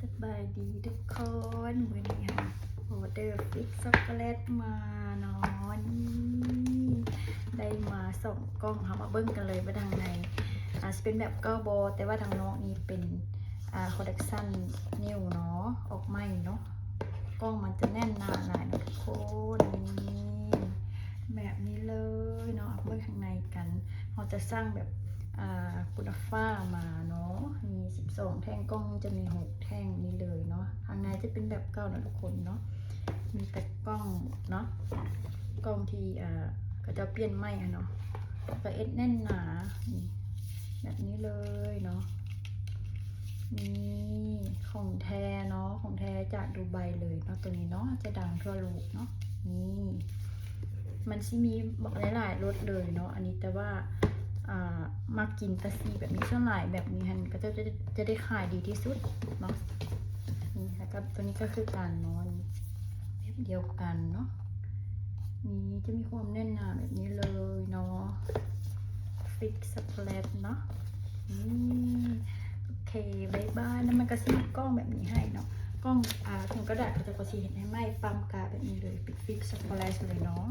สบายดีทุกคนวันนี้ค่ะออเดอร์ฟิกช็อกโกแลตมาเนาะนี่ได้มาส่งกล้องค่ะมาเบิ้งกันเลยว่าทางในจะเป็นแบบก้าโบแต่ว่าทางน้องนี่เป็นคอลเลกชันนิวเนาะออกใหม่เนาะกล้องมันจะแน่นหนาหน่อยนะทุกคนนี่แบบนี้เลยเนาะเบิ้งข้างในกันเราจะสร้างแบบกุนฟ้ามาเนาะมี12แท่งกล้องจะมี6แท่งนี้เลยเนาะข้างในจะเป็นแบบเก่านะทุกคนเนาะมีแต่กล้องเนาะกล้องที่ก็จะเปลี่ยนใหม่เนาะก็เอ็ดแน่นหนานี่แบบนี้เลยเนาะนี่ของแท้เนาะของแท้จากดูไบเลยเนาะตัวนี้เนาะจะดังทั่วโลกเนาะนี่มันซิมีบอกหลายๆรสเลยเนาะอันนี้แต่ว่ามากินตะซีแบบนี้ส่วนหลายแบบนี้ฮันก็จะได้ขายดีที่สุดเนาะนี่แล้วก็ตัวนี้ก็คือการนอนแบบเดียวกันเนาะนี่จะมีความแน่นหนาแบบนี้เลยเนาะฟิกช็อกโกแลตเนาะนี่โอเคบายบายแล้วมันก็ซีกล้องแบบนี้ให้เนาะกล้องถุงกระดาษก็จะกระชีเห็นให้ไหมปั๊มกาแบบนี้เลยฟิกช็อกโกแลตเลยเนาะ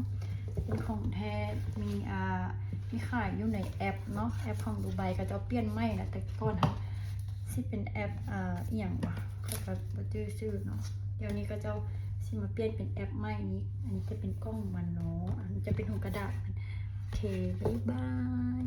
เป็นของแท้มีขายอยู่ในแอปเนาะแอปของดูไบก็จะเปลี่ยนไม่นะแต่ก่อนค่ะที่เป็นแอปอีหยังวะเขาก็บ่ชื่อเนาะเดี๋ยวนี้ก็จะสิมาเปลี่ยนเป็นแอปใหม่นี้อันนี้จะเป็นกล้องมันเนาะอันนี้จะเป็นถุงกระดาษโอเคบ๊ายบาย